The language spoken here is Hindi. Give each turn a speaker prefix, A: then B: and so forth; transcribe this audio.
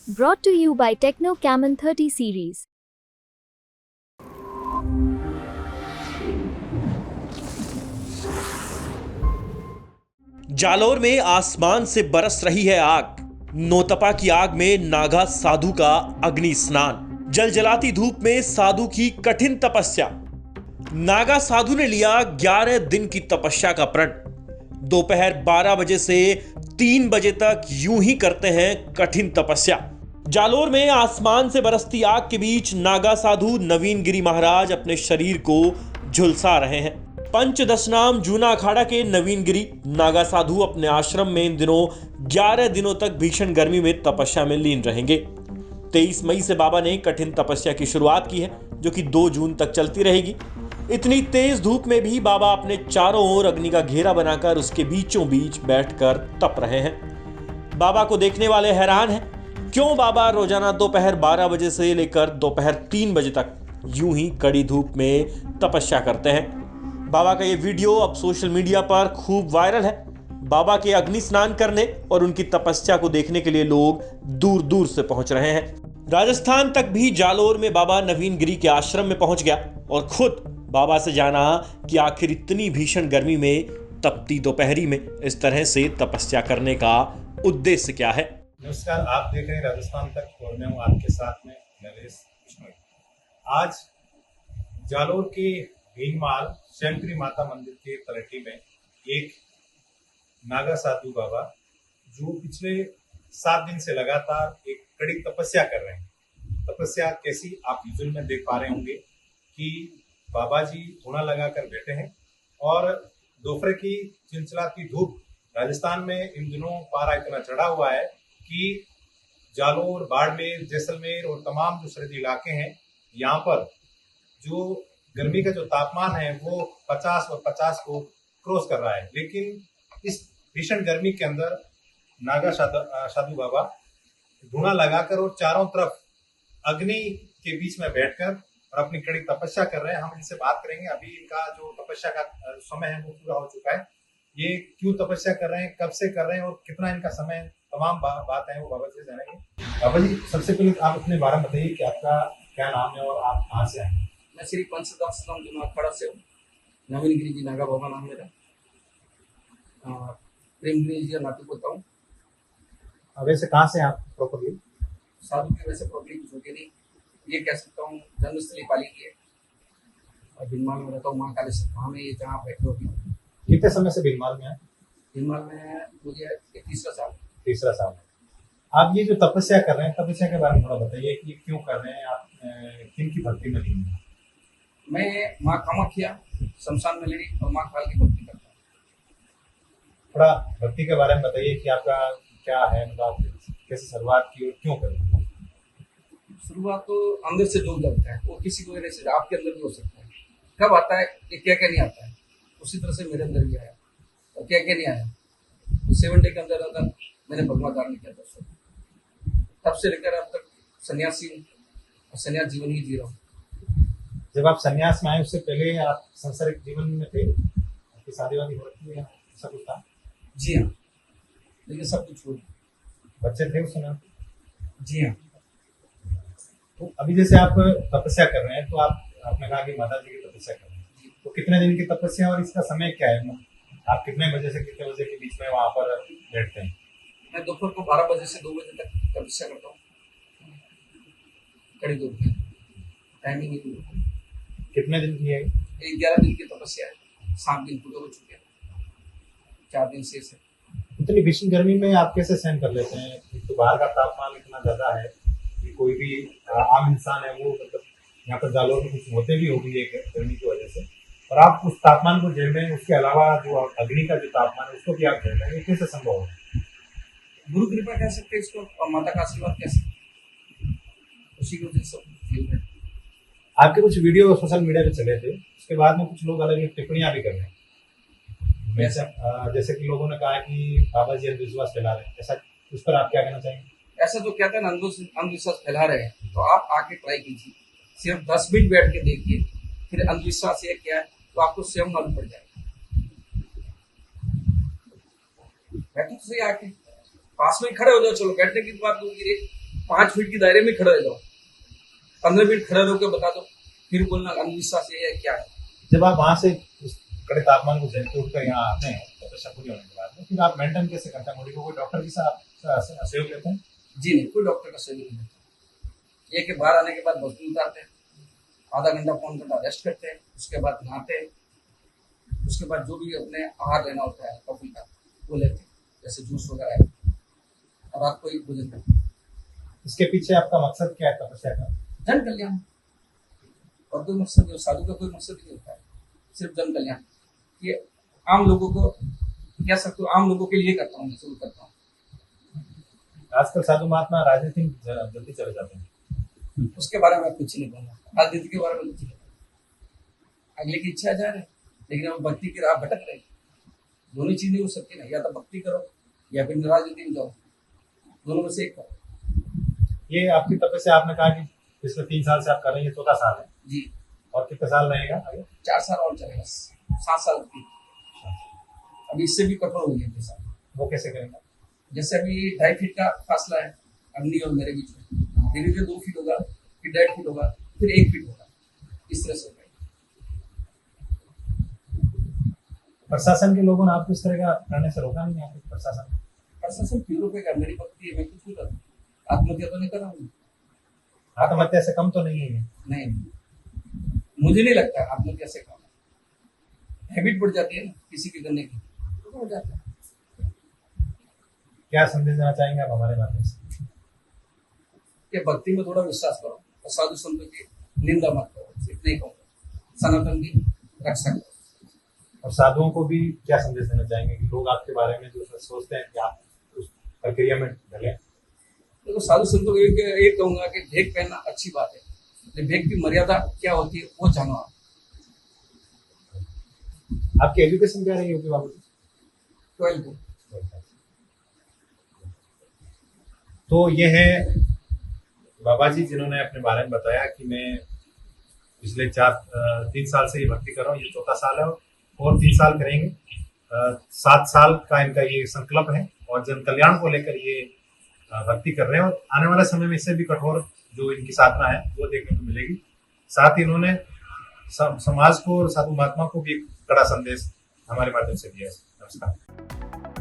A: Brought to you by Techno Camon 30 series.
B: Jalore में आसमान से बरस रही है आग। नौतपा की आग में नागा साधु का अग्नि स्नान। जलजलाती धूप में साधु की कठिन तपस्या। नागा साधु ने लिया 11 दिन की तपस्या का प्रण। दोपहर 12 बजे से 3 बजे तक यूं ही करते हैं कठिन तपस्या। जालोर में आसमान से बरसती आग के बीच नागा साधु नवीन गिरी महाराज अपने शरीर को झुलसा रहे हैं। पंचदशनाम जूना अखाड़ा के नवीन गिरी नागा साधु अपने आश्रम में इन दिनों 11 दिनों तक भीषण गर्मी में तपस्या में लीन रहेंगे। 23 मई से बाबा ने कठिन तपस्या की शुरुआत की है, जो कि 2 जून तक चलती रहेगी। इतनी तेज धूप में भी बाबा अपने चारों ओर अग्नि का घेरा बनाकर उसके बीचों बीच बैठकर तप रहे हैं। बाबा को देखने वाले हैरान हैं, क्यों बाबा रोजाना दोपहर 12 बजे से लेकर दोपहर 3 बजे तक यूं ही कड़ी धूप में तपस्या करते हैं। बाबा का ये वीडियो अब सोशल मीडिया पर खूब वायरल है। बाबा के अग्नि स्नान करने और उनकी तपस्या को देखने के लिए लोग दूर दूर से पहुंच रहे हैं। राजस्थान तक भी जालोर में बाबा नवीन गिरी के आश्रम में पहुंच गया और खुद बाबा से जाना कि आखिर इतनी भीषण गर्मी में तपती दोपहरी में इस तरह से तपस्या करने का उद्देश्य क्या है।
C: नमस्कार, आप देख रहे हैं राजस्थान तक और मैं हूँ आपके साथ में नरेश बिश्नोई। आज जालोर के भीनमाल शंकरी माता मंदिर के तलहटी में एक नागा साधु बाबा जो पिछले 7 दिन से लगातार एक कड़ी तपस्या कर रहे हैं। तपस्या कैसी आप विजुअल में देख पा रहे होंगे कि बाबा जी धुना लगाकर बैठे हैं और दोपहर की चिलचिलाती धूप राजस्थान में इन दिनों पारा इतना चढ़ा हुआ है कि जालोर, बाड़मेर, जैसलमेर और तमाम जो सरहदी इलाके हैं, यहाँ पर जो गर्मी का जो तापमान है वो 50 और 50 को क्रॉस कर रहा है। लेकिन इस भीषण गर्मी के अंदर नागा साधु बाबा धुना लगाकर और चारों तरफ अग्नि के बीच में बैठकर और अपनी कड़ी तपस्या कर रहे हैं। हम इनसे बात करेंगे। अभी इनका जो तपस्या का समय है वो पूरा हो चुका है। ये क्यों तपस्या कर रहे हैं, कब से कर रहे हैं और कितना इनका समय, तमाम बातें हैं वो बाबा से जानेंगे। बाबा जी, सबसे पहले आप अपने बारे में बताइए कि आपका क्या नाम है और आप कहाँ से आए हैं।
D: मैं श्री पंचदशनाम जूना अखाड़ा से हूँ। नवीन गिरी जी नागा बाबा नाम मेरा। प्रेम गिरी जी का नाती पोता हूँ।
C: वैसे कहाँ से आप प्रॉपरली?
D: साधु की वैसे प्रॉपर्टी कुछ होती नहीं, ये कह सकता हूँ जन्मस्थली पाली की है और भीनमाल में रहता हूँ। माँ काली वहाँ में ये जहाँ बैठे होती हूँ।
C: कितने समय से भीनमाल में है?
D: भीनमाल में मुझे तीसरा साल।
C: तीसरा साल है। आप ये जो तपस्या कर रहे हैं, तपस्या के बारे में थोड़ा बताइए कि क्यों कर रहे हैं, आप किन की भक्ति में लीन हैं?
D: मैं माँ कामाख्या, शमशान में लेडी और माँ काल की भक्ति करता हूँ।
C: थोड़ा भक्ति के बारे में बताइए कि आपका क्या है, मतलब कैसे शुरुआत की और क्यों करें?
D: शुरुआत तो अंदर से जो लगता है वो किसी को वजह से आपके अंदर भी हो सकता है। कब आता है ये क्या क्या नहीं आता है, उसी तरह से मेरे अंदर भी आया और क्या क्या नहीं आया। तो 7 डे के अंदर अंदर मैंने भगवान धारण किया दोस्तों। तब से लेकर अब तक सन्यासी और सन्यास जीवन ही जी रहा हूँ।
C: जब आप सन्यास में आए उससे पहले आप संसारिक जीवन में थे? आपकी शादी वादी हो रखी है, सब कुछ था?
D: जी हाँ, लेकिन सब कुछ छोड़।
C: बच्चे थे उस समय?
D: जी हाँ।
C: तो अभी जैसे आप तपस्या कर रहे हैं तो आपने कहा कि माता जी की तपस्या कर रहे हैं, तो कितने दिन की तपस्या और इसका समय क्या है? आप कितने बजे से कितने बजे के बीच में वहाँ पर बैठते हैं?
D: मैं दोपहर को 12 बजे से 2 बजे तक तपस्या करता हूँ। कड़ी धूप में टाइमिंग ही नहीं।
C: कितने दिन की है?
D: 11 दिन की तपस्या है। 7 दिन पूरे हो चुके हैं, 4 दिन शेष है।
C: इतनी भीषण गर्मी में आप कैसे सहन कर लेते हैं? तो बाहर का तापमान इतना ज्यादा है कि कोई भी आम इंसान है वो, मतलब यहाँ पर जालोर में कुछ होते भी होगी गर्मी की वजह से, और आप उस तापमान को झेल रहे हैं। उसके अलावा जो अग्नि का जो तापमान है उसको भी आप झेल रहे हैं, कैसे संभव है?
D: गुरु कृपा कह सकते हैं इसको और माता का आशीर्वाद कह सकते हैं। उसी की वजह से सब झेल रहे हैं।
C: आपके कुछ वीडियो सोशल मीडिया पे चले थे, उसके बाद में कुछ लोग अलग अलग टिप्पणियां भी कर रहे हैं। जैसे कि लोगों ने कहा कि बाबा जी अंधविश्वास फैला रहे हैं, ऐसा, उस पर आप क्या कहना चाहेंगे?
D: ऐसा जो कहते हैं ना अंधविश्वास फैला रहे हैं, तो आप आके ट्राई कीजिए। सिर्फ 10 मिनट बैठ के देखिए, फिर अंधविश्वास ये क्या है तो आपको स्वयं मालूम पड़ जाएगा। बैठो तो सही, आके पास में खड़े हो जाओ। चलो बैठने की बात दूंगी, 5 फीट की दायरे में खड़े रह जाओ, 15 मिनट खड़े रहो के बता दो, फिर बोलना अंधविश्वास है या क्या है।
C: जब आप वहां से उस कड़े तापमान को झेल के उठकर यहाँ आते हैं तपस्या पूरी होने के बाद में, फिर आप मेंटेन कैसे करते हैं बॉडी को? कोई डॉक्टर के साथ सहयोग लेते हैं?
D: जी नहीं, कोई डॉक्टर का सहयोग नहीं लेता। ये कि बाहर आने के बाद वस्तु उतारते हैं, आधा घंटा पौन घंटा रेस्ट करते हैं, उसके बाद नहाते हैं, उसके बाद जो भी अपने आहार लेना होता है कॉफी का वो लेते हैं, जैसे जूस वगैरह है, और रात को ही भोजन करते हैं।
C: इसके पीछे आपका मकसद क्या है तपस्या का?
D: जन कल्याण, और कोई मकसद नहीं, साधु का कोई मकसद नहीं होता है, सिर्फ जन कल्याण। ये आम लोगों को कह सकते हो, आम लोगों के लिए करता हूँ, शुरू करता हूँ।
C: आजकल साधु महात्मा राजनीति में जल्दी चले जाते हैं,
D: उसके बारे में कुछ नहीं कहूँगा, राजनीति के बारे में कुछ नहीं कहूँगा। अगले की इच्छा जा रहे, लेकिन हम भक्ति की राह भटक रहे। दोनों चीज नहीं हो सकती ना, या तो भक्ति करो या फिर राजनीति में जाओ, दोनों में से एक करो।
C: ये आपकी तपस्या आपने कहा कि पिछले 3 साल से आप कर रहे हैं, 14 साल है
D: जी,
C: और कितने साल रहेगा आगे?
D: 4 साल और चलेगा, 7 साल की। अभी इससे भी कठोर हो गया साथ।
C: वो कैसे करेंगे?
D: जैसे अभी 2.5 फीट का फासला है अग्नि और मेरे बीच में, धीरे धीरे 2 फीट होगा, फिर 1.5 फीट होगा, फिर 1 फीट होगा, इस तरह से होगा।
C: प्रशासन के लोगों ने आपको इस तरह का करने से रोका नहीं? आपको प्रशासन
D: क्यों रोकेगा? मेरी भक्ति है, मैं कुछ नहीं कर रहा हूँ, आत्महत्या तो नहीं कर रहा हूँ।
C: आत्महत्या से कम तो नहीं है ये?
D: नहीं, मुझे नहीं लगता आत्महत्या से कम है। हैबिट बढ़ जाती है ना किसी के करने की, तो हो जाता है।
C: क्या संदेश देना चाहेंगे आप हमारे माध्यम से?
D: कि भक्ति में थोड़ा विश्वास करो और साधु संतों की निंदा मत करो, इतना ही कहूँगा। सनातन की रक्षा करो।
C: और साधुओं को भी क्या संदेश देना चाहेंगे कि लोग आपके बारे में जो सोचते हैं कि आप उस प्रक्रिया में ढले?
D: देखो, साधु संतों को एक कहूंगा कि भेक पहनना अच्छी बात है, लेकिन भेक की मर्यादा क्या होती है वो जानो आप।
C: आपकी एजुकेशन क्या रही होगी बाबू जी?
D: 12
C: तो ये है बाबा जी जिन्होंने अपने बारे में बताया कि मैं पिछले 3 साल से ये भक्ति कर रहा हूँ, ये 4था साल है और 3 साल करेंगे। 7 साल का इनका ये संकल्प है और जन कल्याण को लेकर ये भक्ति कर रहे हैं, और आने वाले समय में इससे भी कठोर जो इनकी साधना है वो देखने को मिलेगी। साथ ही इन्होंने समाज को और साधु महात्मा को भी एक कड़ा संदेश हमारे माध्यम से दिया है। नमस्कार।